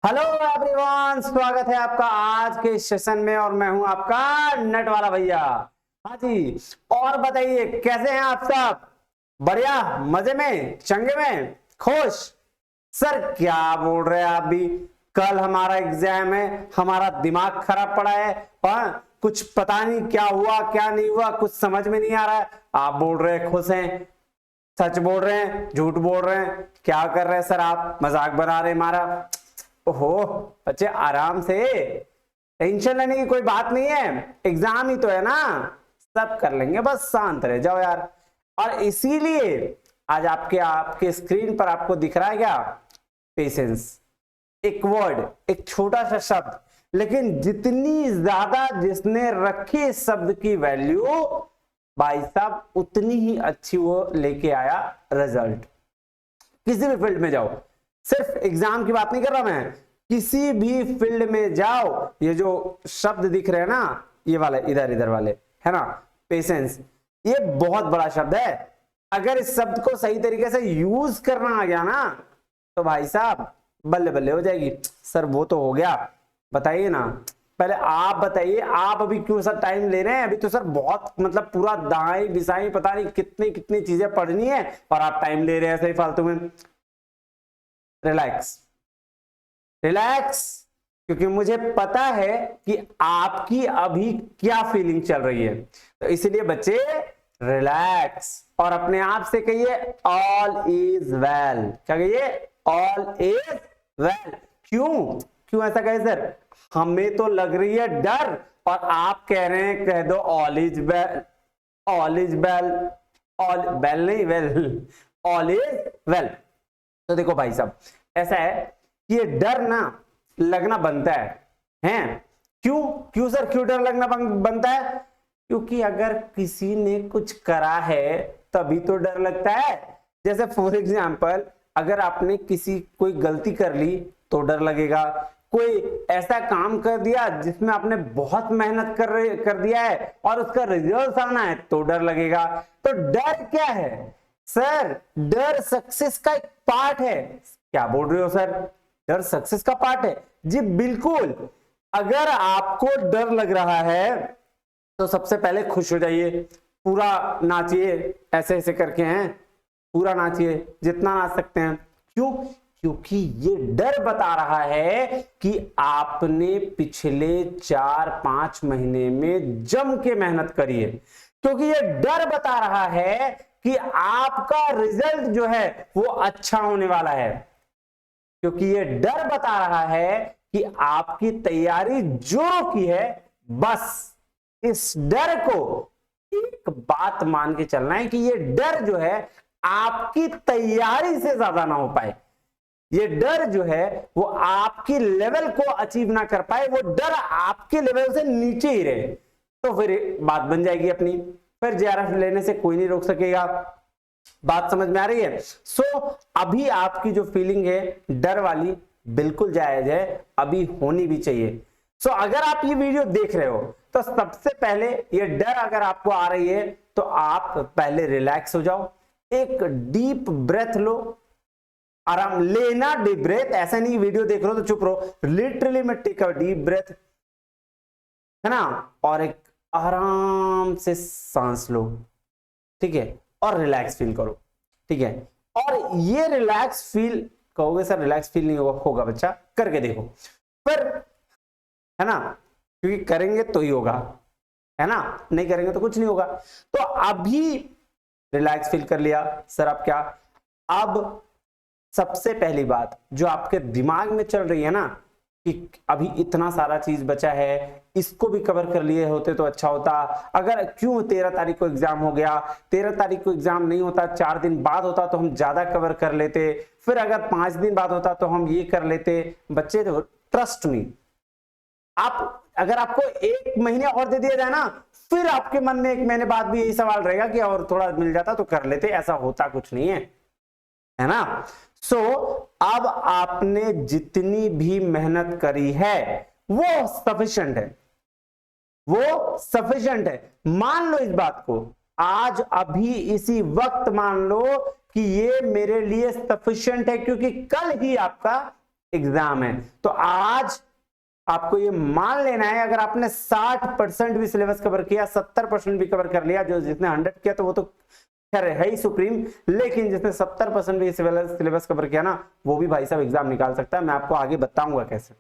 Hello everyone, स्वागत है आपका आज के सेशन में और मैं हूं आपका नेट वाला भैया। हाँ जी, और बताइए कैसे हैं आप सब? बढ़िया, मजे में, चंगे में, खुश? सर क्या बोल रहे हैं आप भी? कल हमारा एग्जाम है, हमारा दिमाग खराब पड़ा है। हाँ, कुछ पता नहीं क्या हुआ क्या नहीं हुआ, कुछ समझ में नहीं आ रहा है। आप बोल रहे हैं खुश हैं, सच बोल रहे हैं, झूठ बोल रहे हैं, क्या कर रहे हैं सर? आप मजाक बना रहे हैं हमारा। ओहो बच्चे, आराम से, टेंशन लेने की कोई बात नहीं है, एग्जाम ही तो है ना, सब कर लेंगे, बस शांत रह जाओ यार। और इसीलिए आज आपके आपके स्क्रीन पर आपको दिख रहा है क्या? पेशेंस। एक वर्ड, एक छोटा सा शब्द, लेकिन जितनी ज्यादा जिसने रखी इस शब्द की वैल्यू, भाई साहब उतनी ही अच्छी वो लेके आया रिजल्ट। किसी भी फील्ड में जाओ, सिर्फ एग्जाम की बात नहीं कर रहा मैं, किसी भी फील्ड में जाओ, ये जो शब्द दिख रहे हैं ना, ये वाले इधर इधर वाले है ना, पेशेंस, ये बहुत बड़ा शब्द है। अगर इस शब्द को सही तरीके से यूज करना आ गया ना, तो भाई साहब बल्ले बल्ले हो जाएगी। सर वो तो हो गया, बताइए ना, पहले आप बताइए, आप अभी क्यों सर टाइम ले रहे हैं? अभी तो सर बहुत मतलब पूरा दाएं बिसाई पता नहीं कितनी कितनी चीजें पढ़नी है और आप टाइम ले रहे हैं सही फालतू में। रिलैक्स, रिलैक्स, क्योंकि मुझे पता है कि आपकी अभी क्या फीलिंग चल रही है, तो इसलिए बच्चे रिलैक्स और अपने आप से कहिए ऑल इज वेल। क्या कहिए? All is well. क्यों क्यों ऐसा कहे सर? हमें तो लग रही है डर और आप कह रहे हैं कह दो all is well. All is well, all well नहीं वेल, ऑल इज वेल। तो देखो भाई साहब, ऐसा है कि ये डर ना लगना बनता है? क्यों क्यों सर, क्यों डर लगना बनता है? क्योंकि अगर किसी ने कुछ करा है तभी तो डर लगता है। जैसे फॉर एग्जांपल, अगर आपने किसी कोई गलती कर ली तो डर लगेगा, कोई ऐसा काम कर दिया जिसमें आपने बहुत मेहनत कर दिया है और उसका रिजल्ट आना है तो डर लगेगा। तो डर क्या है सर? डर सक्सेस का एक पार्ट है। क्या बोल रहे हो सर? डर सक्सेस का पार्ट है? जी बिल्कुल। अगर आपको डर लग रहा है तो सबसे पहले खुश हो जाइए, पूरा नाचिए, ऐसे ऐसे करके हैं, पूरा नाचिए जितना नाच सकते हैं। क्यों? क्योंकि ये डर बता रहा है कि आपने पिछले 4-5 महीने में जम के मेहनत करी है। क्योंकि ये डर बता रहा है कि आपका रिजल्ट जो है वो अच्छा होने वाला है। क्योंकि ये डर बता रहा है कि आपकी तैयारी जोरों की है। बस इस डर को एक बात मान के चलना है कि ये डर जो है आपकी तैयारी से ज्यादा ना हो पाए, ये डर जो है वो आपकी लेवल को अचीव ना कर पाए, वो डर आपके लेवल से नीचे ही रहे, तो फिर बात बन जाएगी अपनी, फिर जेआरएफ लेने से कोई नहीं रोक सकेगा। बात समझ में आ रही है? अभी आपकी जो फीलिंग है डर वाली बिल्कुल जायज है, अभी होनी भी चाहिए। अगर आप ये वीडियो देख रहे हो तो सबसे पहले ये डर अगर आपको आ रही है तो आप पहले रिलैक्स हो जाओ, एक डीप ब्रेथ लो, आराम लेना, डीप ब्रेथ, ऐसा नहीं वीडियो देख रहे हो तो चुप रहो, लिटरली में टेक अ डीप ब्रेथ, है ना, और एक आराम से सांस लो, ठीक है, और रिलैक्स फील करो, ठीक है। और ये रिलैक्स फील, कहोगे सर रिलैक्स फील नहीं होगा बच्चा, करके देखो पर, है ना, क्योंकि करेंगे तो ही होगा, है ना, नहीं करेंगे तो कुछ नहीं होगा। तो अभी रिलैक्स फील कर लिया सर, आप क्या, अब सबसे पहली बात जो आपके दिमाग में चल रही है ना कि अभी इतना सारा चीज बचा है, इसको भी कवर कर लिए होते तो अच्छा होता, अगर क्यों 13 तारीख को एग्जाम हो गया, 13 तारीख को एग्जाम नहीं होता, 4 दिन बाद होता तो हम ज्यादा कवर कर लेते, फिर अगर 5 दिन बाद होता तो हम ये कर लेते। बच्चे ट्रस्ट मी, आप अगर आपको 1 महीने और दे दिया जाए ना, फिर आपके मन में 1 महीने बाद भी यही सवाल रहेगा कि और थोड़ा मिल जाता तो कर लेते, ऐसा होता कुछ नहीं है ना। अब आपने जितनी भी मेहनत करी है वो सफिशिएंट है, वो सफिशिएंट है, मान लो इस बात को, आज अभी इसी वक्त मान लो कि ये मेरे लिए सफिशिएंट है, क्योंकि कल ही आपका एग्जाम है। तो आज आपको ये मान लेना है, अगर आपने 60% भी सिलेबस कवर किया, 70% भी कवर कर लिया, जो जिसने 100 किया तो वो तो खैर है ही सुप्रीम, लेकिन जिसने 70% भी सिलेबस कवर किया ना, वो भी भाई साहब एग्जाम निकाल सकता है। मैं आपको आगे बताऊंगा कैसे,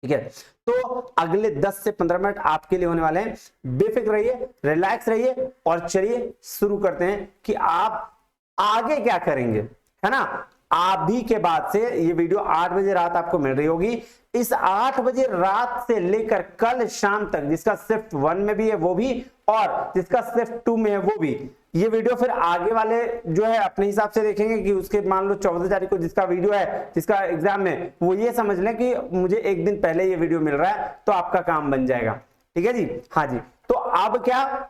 ठीक है। तो अगले 10 से 15 मिनट आपके लिए होने वाले हैं, बेफिक्र रहिए, रिलैक्स रहिए, और चलिए शुरू करते हैं कि आप आगे क्या करेंगे, है ना। अभी के बाद से ये वीडियो 8 बजे रात आपको मिल रही होगी। इस 8 बजे रात से लेकर कल शाम तक, जिसका शिफ्ट 1 में भी है वो भी, और जिसका शिफ्ट 2 में है वो भी, ये वीडियो फिर आगे वाले जो है अपने हिसाब से देखेंगे कि उसके मान लो 14 तारीख को जिसका वीडियो है, जिसका एग्जाम है, वो ये समझ लें कि मुझे एक दिन पहले ये वीडियो मिल रहा है, तो आपका काम बन जाएगा, ठीक है जी। हाँ जी, तो अब क्या,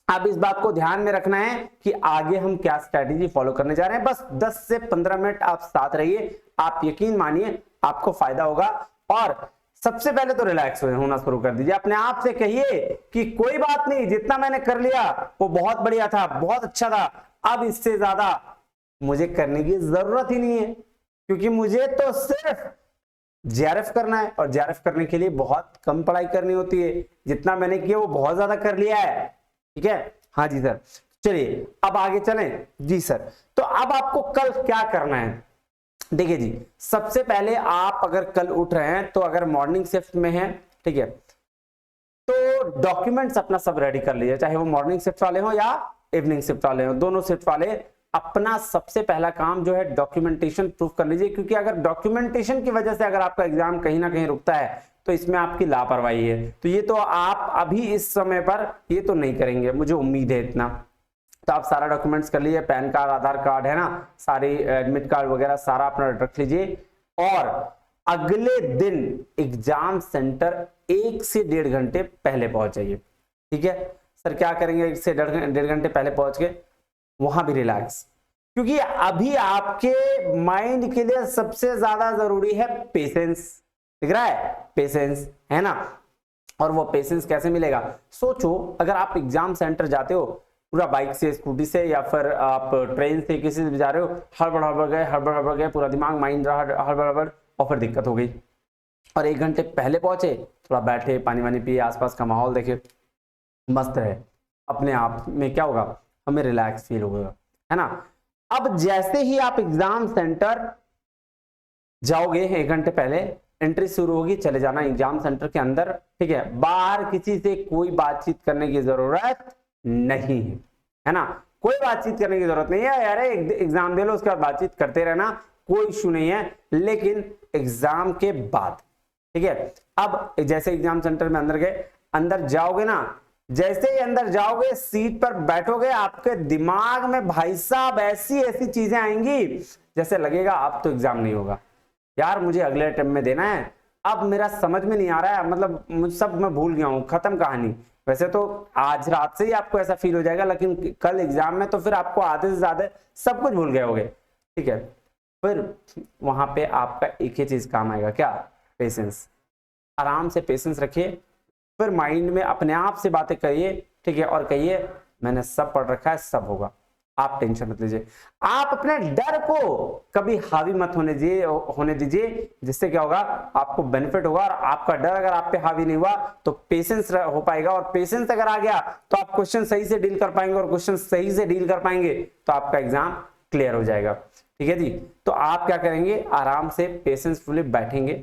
अब इस बात को ध्यान में रखना है कि आगे हम क्या स्ट्रेटेजी फॉलो करने जा रहे हैं। बस 10 से 15 मिनट आप साथ रहिए, आप यकीन मानिए आपको फायदा होगा। और सबसे पहले तो रिलैक्स होना शुरू कर दीजिए, अपने आप से कहिए कि कोई बात नहीं, जितना मैंने कर लिया वो बहुत बढ़िया था, बहुत अच्छा था, अब इससे ज्यादा मुझे करने की जरूरत ही नहीं है, क्योंकि मुझे तो सिर्फ जेआरएफ करना है, और जेआरएफ करने के लिए बहुत कम पढ़ाई करनी होती है, जितना मैंने किया वो बहुत ज्यादा कर लिया है, ठीक है। हाँ जी सर, चलिए अब आगे चलें। जी सर, तो अब आपको कल क्या करना है, देखिए जी, सबसे पहले आप अगर कल उठ रहे हैं तो अगर मॉर्निंग शिफ्ट में है, ठीक है, तो डॉक्यूमेंट्स अपना सब रेडी कर लीजिए, चाहे वो मॉर्निंग शिफ्ट वाले हो या इवनिंग शिफ्ट वाले हो, दोनों शिफ्ट वाले अपना सबसे पहला काम जो है डॉक्यूमेंटेशन प्रूफ कर लीजिए, क्योंकि अगर डॉक्यूमेंटेशन की वजह से अगर आपका एग्जाम कहीं ना कहीं रुकता है तो इसमें आपकी लापरवाही है। तो ये तो आप अभी इस समय पर ये तो नहीं करेंगे, मुझे उम्मीद है इतना। तो आप सारा डॉक्यूमेंट्स कर लीजिए, पैन कार्ड, आधार कार्ड, है ना, सारी एडमिट कार्ड वगैरह सारा अपना रख लीजिए। और अगले दिन एग्जाम सेंटर 1 से 1.5 घंटे पहले पहुंच जाइए, ठीक है। सर क्या करेंगे 1 से 1.5 घंटे पहले पहुंच के, वहां भी रिलैक्स, क्योंकि अभी आपके माइंड के लिए सबसे ज्यादा जरूरी है पेशेंस, दिख रहा है, पेशेंस, है ना। और वो पेशेंस कैसे मिलेगा, सोचो अगर आप एग्जाम सेंटर जाते हो पूरा बाइक से, स्कूटी से, या फिर आप ट्रेन से, किसी से भी जा रहे हो, हड़बड़ गए, पूरा दिमाग माइंड रहा हड़बड़, और फिर दिक्कत हो गई। और 1 घंटे पहले पहुंचे, थोड़ा बैठे, पानी वानी पिए, आसपास का माहौल देखे, मस्त रहे, अपने आप में क्या होगा, हमें रिलैक्स फील होगा, है ना। अब जैसे ही आप एग्जाम सेंटर जाओगे 1 घंटे पहले, एंट्री शुरू होगी, चले जाना एग्जाम सेंटर के अंदर, ठीक है। बाहर किसी से कोई बातचीत करने की जरूरत नहीं है, है ना, कोई बातचीत करने की जरूरत नहीं है। यार एग्जाम दे लो, उसके बाद बातचीत करते रहना, कोई इशू नहीं है, लेकिन एग्जाम के बाद, ठीक है। अब जैसे एग्जाम सेंटर में अंदर गए, अंदर जाओगे ना, जैसे ही अंदर जाओगे, सीट पर बैठोगे, आपके दिमाग में भाई साहब ऐसी ऐसी चीजें आएंगी जैसे लगेगा अब तो एग्जाम नहीं होगा, यार मुझे अगले अटेम्प्ट में देना है, अब मेरा समझ में नहीं आ रहा है, मतलब सब मैं भूल गया हूं, खत्म कहानी। वैसे तो आज रात से ही आपको ऐसा फील हो जाएगा, लेकिन कल एग्जाम में तो फिर आपको आधे से ज्यादा सब कुछ भूल गए होगे, ठीक है। फिर वहां पे आपका एक ही चीज काम आएगा, क्या, पेशेंस। आराम से पेशेंस रखिए, फिर माइंड में अपने आप से बातें करिए, ठीक है, और कहिए मैंने सब पढ़ रखा है, सब होगा, आप टेंशन मत लीजिए। आप अपने डर को कभी हावी मत होने दीजिए, जिससे क्या होगा, आपको बेनिफिट होगा। और आपका डर अगर आप पे हावी नहीं हुआ तो पेशेंस हो पाएगा, और पेशेंस अगर आ गया तो आप क्वेश्चन सही से डील कर पाएंगे, और क्वेश्चन सही से डील कर पाएंगे तो आपका एग्जाम क्लियर हो जाएगा, ठीक है जी। तो आप क्या करेंगे, आराम से पेशेंसफुली बैठेंगे,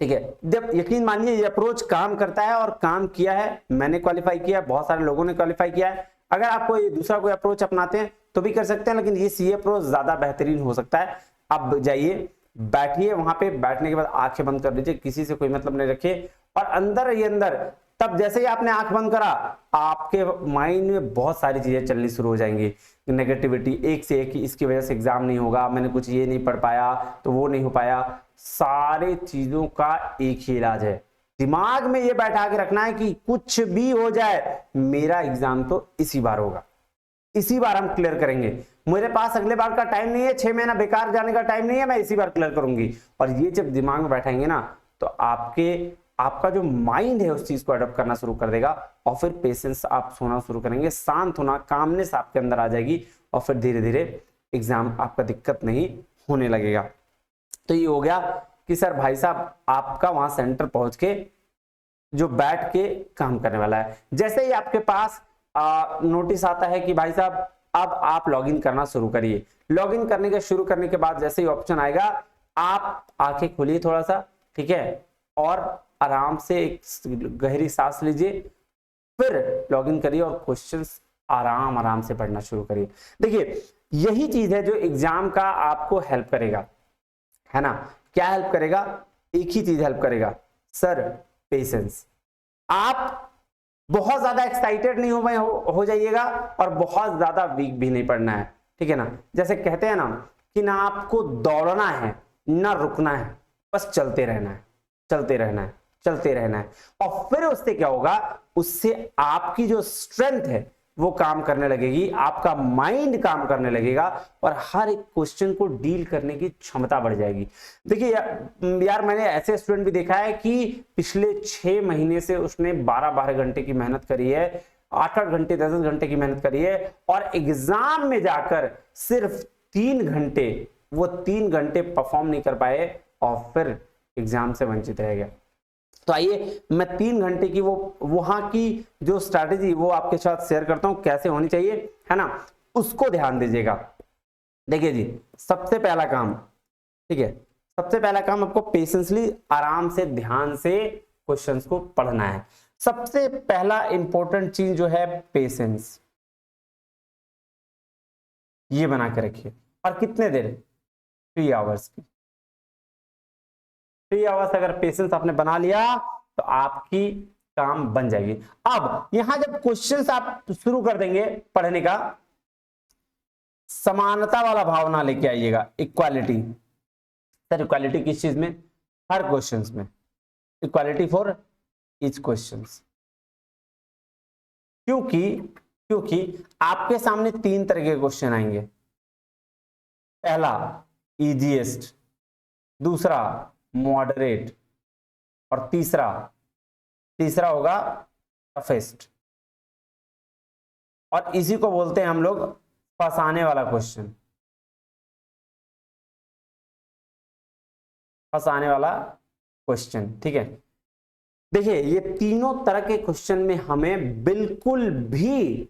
ठीक है। जब यकीन मानिए ये अप्रोच काम करता है, और काम किया है, मैंने क्वालिफाई किया, बहुत सारे लोगों ने क्वालिफाई किया है। अगर आपको ये दूसरा कोई अप्रोच अपनाते हैं तो भी कर सकते हैं, लेकिन ये अप्रोच ज्यादा बेहतरीन हो सकता है। अब जाइए, बैठिए, वहां पे बैठने के बाद आंखें बंद कर लीजिए, किसी से कोई मतलब नहीं रखिए, और अंदर ही अंदर, तब जैसे ही आपने आंख बंद करा, आपके माइंड में बहुत सारी चीजें चलनी शुरू हो जाएंगी, नेगेटिविटी, एक से एक, इसकी वजह से एग्जाम नहीं होगा, मैंने कुछ ये नहीं पढ़ पाया तो वो नहीं हो पाया। सारे चीजों का एक ही इलाज है, दिमाग में ये बैठा के रखना है कि कुछ भी हो जाए, मेरा एग्जाम तो इसी बार होगा, इसी बार हम क्लियर करेंगे, मेरे पास अगले बार का टाइम नहीं है, 6 महीना बेकार जाने का टाइम नहीं है, मैं इसी बार क्लियर करूंगी। और ये जब दिमाग में बैठाएंगे ना, तो आपका जो माइंड है उस चीज को अडॉप्ट करना शुरू कर देगा, और फिर पेशेंस आप सोना शुरू करेंगे, शांत होना, कामनेस आपके अंदर आ जाएगी, और फिर धीरे धीरे एग्जाम आपका दिक्कत नहीं होने लगेगा, तो ये हो गया कि सर भाई साहब आपका वहां सेंटर पहुंच के जो बैठ के काम करने वाला है। जैसे ही आपके पास नोटिस आता है कि भाई साहब अब आप लॉगिन करना शुरू करिए, लॉगिन करने के शुरू करने के बाद जैसे ही ऑप्शन आएगा आप आंखें खोलिए थोड़ा सा, ठीक है, और आराम से एक गहरी सांस लीजिए, फिर लॉगिन करिए और क्वेश्चंस आराम आराम से पढ़ना शुरू करिए। देखिए यही चीज है जो एग्जाम का आपको हेल्प करेगा, है ना। क्या हेल्प करेगा? एक ही चीज हेल्प करेगा सर, पेशेंस। आप बहुत ज्यादा एक्साइटेड नहीं हो जाइएगा और बहुत ज्यादा वीक भी नहीं पढ़ना है, ठीक है ना। जैसे कहते हैं ना कि ना आपको दौड़ना है ना रुकना है, बस चलते रहना है, चलते रहना है, चलते रहना है। और फिर उससे क्या होगा, उससे आपकी जो स्ट्रेंथ है वो काम करने लगेगी, आपका माइंड काम करने लगेगा और हर एक क्वेश्चन को डील करने की क्षमता बढ़ जाएगी। देखिए यार मैंने ऐसे स्टूडेंट भी देखा है कि पिछले 6 महीने से उसने 12-12 घंटे की मेहनत करी है, 8-8 घंटे 10-10 घंटे की मेहनत करी है और एग्जाम में जाकर सिर्फ 3 घंटे, वो 3 घंटे परफॉर्म नहीं कर पाए और फिर एग्जाम से वंचित रह गया। तो आइए मैं 3 घंटे की वो वहां की जो स्ट्रैटेजी वो आपके साथ शेयर करता हूं, कैसे होनी चाहिए, है ना, उसको ध्यान दीजिएगा। देखिए जी, सबसे पहला काम, ठीक है, सबसे पहला काम आपको पेशेंसली आराम से ध्यान से क्वेश्चंस को पढ़ना है। सबसे पहला इंपॉर्टेंट चीज जो है पेशेंस, ये बना के रखिए। और कितने देर? 3 आवर्स की। 3 आवर्स अगर पेशेंस आपने बना लिया तो आपकी काम बन जाएगी। अब यहां जब क्वेश्चंस आप शुरू कर देंगे पढ़ने का, समानता वाला भावना लेके आइएगा, इक्वालिटी। सर इक्वालिटी किस चीज में? हर क्वेश्चंस में, इक्वालिटी फॉर ईच क्वेश्चंस। क्योंकि आपके सामने 3 तरह के क्वेश्चन आएंगे। पहला इजीएस्ट, दूसरा मॉडरेट और तीसरा होगा टफेस्ट। और इसी को बोलते हैं हम लोग फंसाने वाला क्वेश्चन, फंसाने वाला क्वेश्चन, ठीक है। देखिए ये तीनों तरह के क्वेश्चन में हमें बिल्कुल भी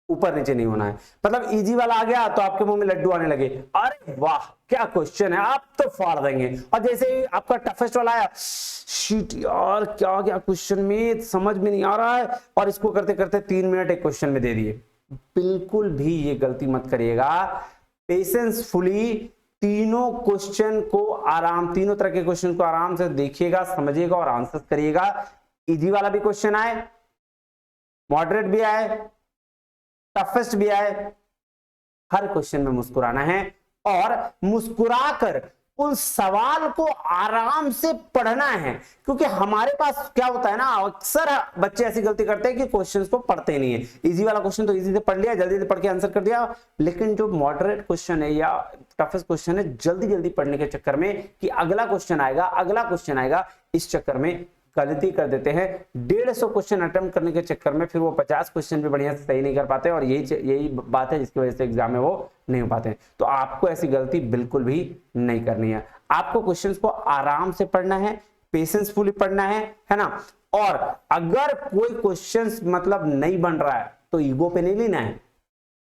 ऊपर नीचे नहीं होना है। मतलब इजी वाला आ गया तो आपके मुंह में लड्डू आने लगे, अरे वाह क्या क्वेश्चन है, आप तो फाड़ देंगे। और जैसे ही आपका टफेस्ट वाला आया, शीट यार क्या क्या क्वेश्चन में समझ में नहीं आ रहा है, और इसको करते करते 3 मिनट एक क्वेश्चन में दे दिए। बिल्कुल भी ये गलती मत करिएगा। पेशेंसफुली तीनों क्वेश्चन को तीनों तरह के क्वेश्चन को आराम से देखिएगा, समझिएगा और आंसर करिएगा। इजी वाला भी क्वेश्चन आए, मॉडरेट भी आए, टफेस्ट भी आए, हर क्वेश्चन में मुस्कुराना है और मुस्कुराकर उन सवाल को आराम से पढ़ना है। क्योंकि हमारे पास क्या होता है ना, अक्सर बच्चे ऐसी गलती करते हैं कि क्वेश्चंस को पढ़ते नहीं है। इजी वाला क्वेश्चन तो इजी से पढ़ लिया, जल्दी से पढ़ के आंसर कर दिया, लेकिन जो मॉडरेट क्वेश्चन है या टफेस्ट क्वेश्चन है, जल्दी जल्दी पढ़ने के चक्कर में कि अगला क्वेश्चन आएगा, इस चक्कर में गलती कर देते हैं। 150 क्वेश्चन अटेम्प्ट करने के चक्कर में फिर वो 50 क्वेश्चन भी बढ़िया से सही नहीं कर पाते, और यही बात है जिसकी वजह से एग्जाम में वो नहीं हो पाते। तो आपको ऐसी गलती बिल्कुल भी नहीं करनी है। आपको क्वेश्चंस को आराम से पढ़ना है, पेशेंसफुली पढ़ना है ना। और अगर कोई क्वेश्चंस मतलब नहीं बन रहा है तो ईगो पे नहीं लेना है,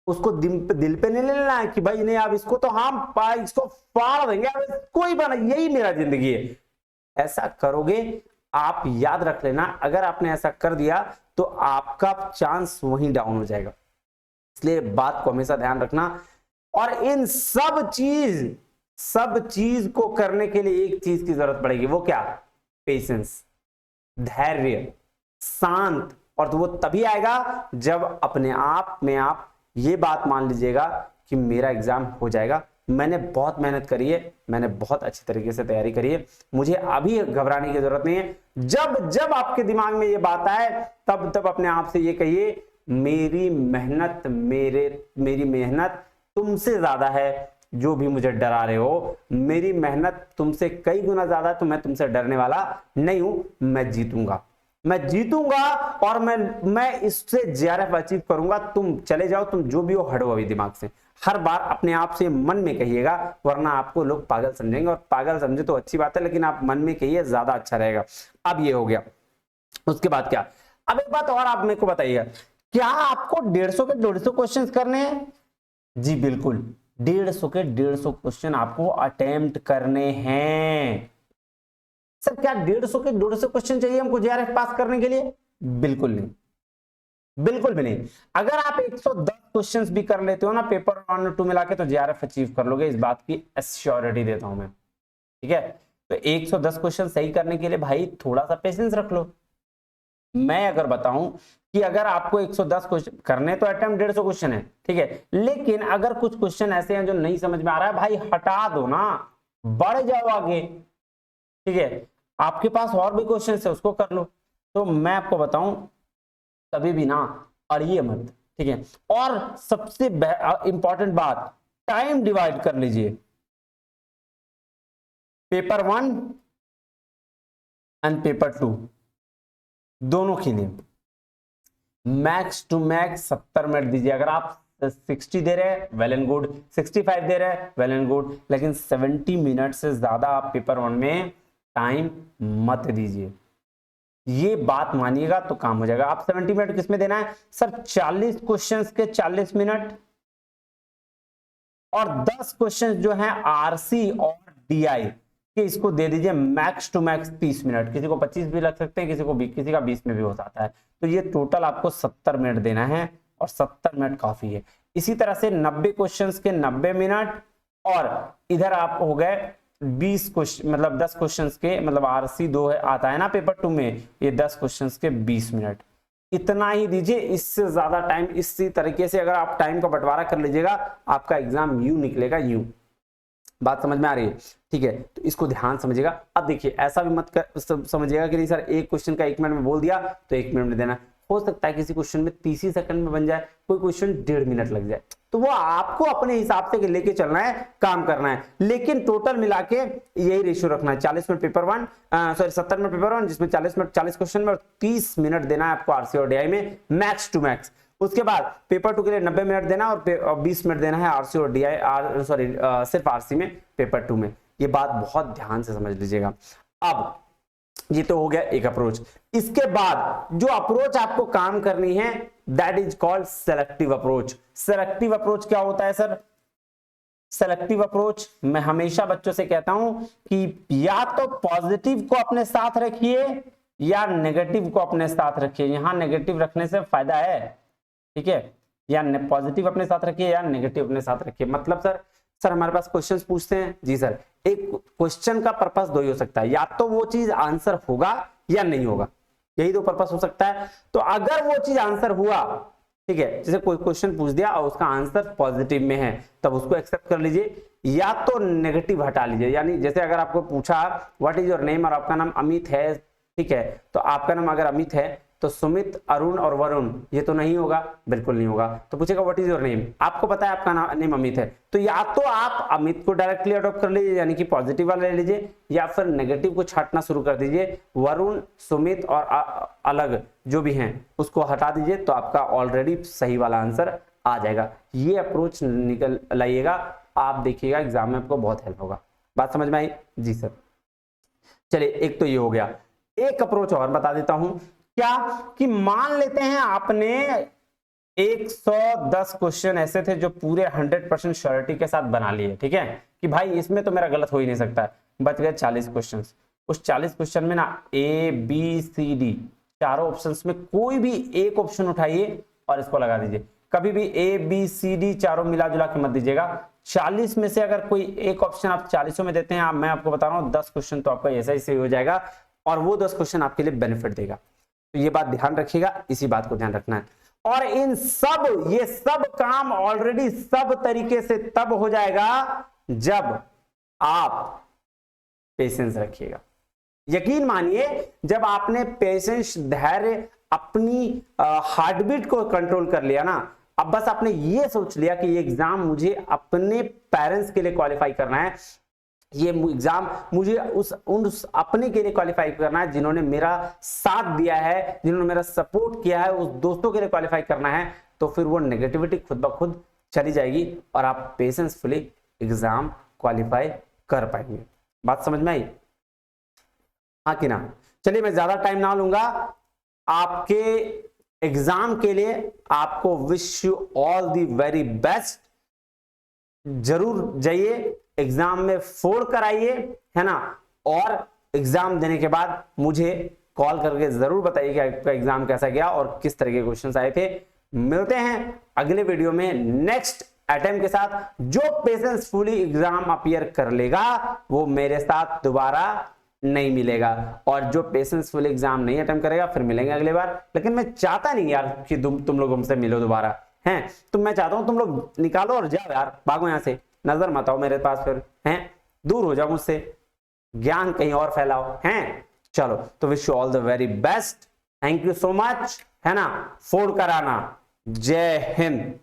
उसको दिल पे नहीं लेना है कि भाई नहीं अब इसको तो हम इसको फाड़ देंगे, कोई बना, यही मेरा जिंदगी है। ऐसा करोगे आप याद रख लेना, अगर आपने ऐसा कर दिया तो आपका चांस वहीं डाउन हो जाएगा। इसलिए बात को हमेशा ध्यान रखना। और इन सब चीज को करने के लिए एक चीज की जरूरत पड़ेगी, वो क्या? पेशेंस, धैर्य, शांत। और तो वो तभी आएगा जब अपने आप में आप ये बात मान लीजिएगा कि मेरा एग्जाम हो जाएगा, मैंने बहुत मेहनत करी है, मैंने बहुत अच्छी तरीके से तैयारी करी है, मुझे अभी घबराने की जरूरत नहीं है। जब आपके दिमाग में ये बात आए तब अपने आप से ये कहिए, मेरी मेहनत तुमसे ज्यादा है, जो भी मुझे डरा रहे हो, मेरी मेहनत तुमसे कई गुना ज्यादा है, तो मैं तुमसे डरने वाला नहीं हूं, मैं जीतूंगा। मैं जीतूंगा और मैं इससे जेआरएफ अचीव करूंगा। तुम चले जाओ, तुम जो भी हो हटो अभी दिमाग से। हर बार अपने आप से मन में कहिएगा, वरना आपको लोग पागल समझेंगे, और पागल समझे तो अच्छी बात है, लेकिन आप मन में कहिए, ज्यादा अच्छा रहेगा। अब ये हो गया। उसके बाद क्या, अब एक बात और आप मेरे को बताइएगा, क्या आपको 150 के 150 क्वेश्चन करने हैं? जी बिल्कुल, 150 के 150 क्वेश्चन आपको अटेम्प्ट करने हैं। सर क्या 150 के 150 क्वेश्चन चाहिए हमको जेआरएफ पास करने के लिए? बिल्कुल नहीं, बिल्कुल भी नहीं। अगर आप 110 क्वेश्चंस भी कर लेते हो ना पेपर 1 और 2 मिला के, तो जेआरएफ अचीव कर लोगे, इस बात की एश्योरिटी देता हूं मैं। ठीक है, तो 110 क्वेश्चन सही करने के लिए भाई थोड़ा सा पेशेंस रख लो। मैं अगर बताऊं कि अगर आपको 110 क्वेश्चन करने, तो अटेम्प्ट 150 क्वेश्चन है, ठीक है, लेकिन अगर कुछ क्वेश्चन ऐसे हैं जो नहीं समझ में आ रहा है, भाई हटा दो ना, बढ़ जाओ आगे। ठीक है, आपके पास और भी क्वेश्चन है, उसको कर लो। तो मैं आपको बताऊं, कभी भी ना अड़िए मत। ठीक है, और सबसे इंपॉर्टेंट बात, टाइम डिवाइड कर लीजिए। पेपर 1 एंड पेपर 2 दोनों के लिए मैक्स टू मैक्स 70 मिनट दीजिए। अगर आप 60 दे रहे हैं वेल एंड गुड, 65 दे रहे हैं वेल एंड गुड, लेकिन 70 मिनट से ज्यादा आप पेपर 1 में टाइम मत दीजिए। ये बात मानिएगा तो काम हो जाएगा। आप 70 मिनट किसमें देना है सर? 40 क्वेश्चंस के 40 मिनट, और 10 क्वेश्चंस जो हैं आरसी और डीआई के, इसको दे दीजिए मैक्स टू मैक्स 30 मिनट। किसी को 25 भी लग सकते हैं, किसी का 20 में भी हो जाता है। तो ये टोटल आपको 70 मिनट देना है, और 70 मिनट काफी है। इसी तरह से 90 क्वेश्चंस के 90 मिनट, और इधर आप हो गए 20 क्वेश्चन, मतलब 10 क्वेश्चंस के, मतलब आरसी 2 आता है ना पेपर 2 में, ये 10 क्वेश्चंस के 20 मिनट, इतना ही दीजिए। इससे ज्यादा टाइम, इसी तरीके से अगर आप टाइम का बंटवारा कर लीजिएगा, आपका एग्जाम यूं निकलेगा, यूं। बात समझ में आ रही है? ठीक है, तो इसको ध्यान समझिएगा। अब देखिए, ऐसा भी मत समझिएगा कि नहीं सर एक क्वेश्चन का 1 मिनट में बोल दिया तो 1 मिनट में देना। हो सकता है किसी क्वेश्चन में 30 ही सेकंड में बन जाए, कोई क्वेश्चन 1.5 मिनट लग जाए, तो वो आपको अपने हिसाब से लेके चलना है, काम करना है। लेकिन टोटल मिला के यही रेशियो रखना है, 40 minute paper 1, sorry 70 minute paper 1, जिसमें 40 मिनट 40 क्वेश्चन में, और 30 मिनट देना है आपको आरसी और डीआई में मैक्स टू मैक्स। उसके बाद पेपर 2 के लिए 90 मिनट देना, और 20 मिनट देना है आरसी और डीआई, सॉरी सिर्फ आरसी में पेपर 2 में। ये बात बहुत ध्यान से समझ लीजिएगा। अब ये तो हो गया एक अप्रोच। इसके बाद जो अप्रोच आपको काम करनी है, that is called selective approach. Selective approach क्या होता है सर? सेलेक्टिव अप्रोच मैं हमेशा बच्चों से कहता हूं कि या तो पॉजिटिव को अपने साथ रखिए या नेगेटिव को अपने साथ रखिए। यहां नेगेटिव रखने से फायदा है, ठीक है, या पॉजिटिव अपने साथ रखिए या नेगेटिव अपने साथ रखिए। मतलब सर हमारे पास क्वेश्चंस पूछते हैं, जी सर, एक क्वेश्चन का पर्पस दो ही हो सकता है, या तो वो चीज आंसर होगा या नहीं होगा, यही दो पर्पस हो सकता है। तो अगर वो चीज आंसर हुआ, ठीक है, जैसे कोई क्वेश्चन पूछ दिया और उसका आंसर पॉजिटिव में है, तब उसको एक्सेप्ट कर लीजिए, या तो नेगेटिव हटा लीजिए। यानी जैसे अगर आपको पूछा व्हाट इज योर नेम और आपका नाम अमित है, ठीक है, तो आपका नाम अगर अमित है तो सुमित, अरुण और वरुण ये तो नहीं होगा, बिल्कुल नहीं होगा। तो पूछेगा व्हाट इज योर नेम, आपको पता है आपका नेम अमित है, तो या तो आप अमित को डायरेक्टली अडॉप्ट कर लीजिए, यानी कि पॉजिटिव वाला ले लीजिए, या फिर नेगेटिव को छांटना शुरू कर दीजिए, वरुण, सुमित और अलग जो भी हैं उसको हटा दीजिए, तो आपका ऑलरेडी सही वाला आंसर आ जाएगा। ये अप्रोच निकल लाइएगा, आप देखिएगा एग्जाम में आपको बहुत हेल्प होगा। बात समझ में आई? जी सर। चलिए, एक तो ये हो गया। एक अप्रोच और बता देता हूं, क्या कि मान लेते हैं आपने 110 क्वेश्चन ऐसे थे जो पूरे 100% श्योरिटी के साथ बना लिए, ठीक है, कि भाई इसमें तो मेरा गलत हो ही नहीं सकता। बच गए 40 क्वेश्चन। उस 40 क्वेश्चन में ना ए बी सी डी चारों ऑप्शंस में कोई भी एक ऑप्शन उठाइए और इसको लगा दीजिए। कभी भी ए बी सी डी चारों मिला जुला के मत दीजिएगा। 40 में से अगर कोई एक ऑप्शन आप 40 में देते हैं, मैं आपको बता रहा हूं 10 क्वेश्चन तो आपका ऐसा ही सही हो जाएगा, और वो 10 क्वेश्चन आपके लिए बेनिफिट देगा। तो ये बात ध्यान रखिएगा, इसी बात को ध्यान रखना है। और ये सब काम ऑलरेडी सब तरीके से तब हो जाएगा जब आप पेशेंस रखिएगा। यकीन मानिए, जब आपने पेशेंस, धैर्य, अपनी हार्टबीट को कंट्रोल कर लिया ना, अब बस आपने ये सोच लिया कि ये एग्जाम मुझे अपने पेरेंट्स के लिए क्वालिफाई करना है, ये एग्जाम मुझे उस अपने के लिए क्वालिफाई करना है जिन्होंने मेरा साथ दिया है, जिन्होंने मेरा सपोर्ट किया है, उस दोस्तों के लिए क्वालिफाई करना है। तो फिर वो नेगेटिविटी खुद ब खुद चली जाएगी और आप पेशेंसफुली एग्जाम क्वालिफाई कर पाएंगे। बात समझ में आई, हाँ कि ना? चलिए मैं ज्यादा टाइम ना लूंगा, आपके एग्जाम के लिए आपको wish you all the very best. जरूर जाइए एग्जाम में फोड़ कर आइए, है ना? और एग्जाम देने के बाद मुझे कॉल करके जरूर बताइए कि आपका एग्जाम कैसा गया और किस तरह के क्वेश्चंस आए थे। मिलते हैं अगले वीडियो में नेक्स्ट अटेम्प्ट के साथ। जो पेशेंसफुली एग्जाम अपीयर कर लेगा वो मेरे साथ दोबारा नहीं मिलेगा, और जो पेशेंसफुल एग्जाम नहीं अटेम्प्ट करेगा फिर मिलेंगे अगले बार। लेकिन मैं चाहता नहीं यार कि तुम लोग हमसे मिलो दोबारा, हैं? तो मैं चाहता हूं तुम लोग निकालो और जाओ यार, भागो यहां से, नजर मत आओ मेरे पास, फिर हैं, दूर हो जाओ मुझसे, ज्ञान कहीं और फैलाओ, हैं? चलो, तो wish you all the very best, thank you so much, है ना? फोड़ कर आना। जय हिंद।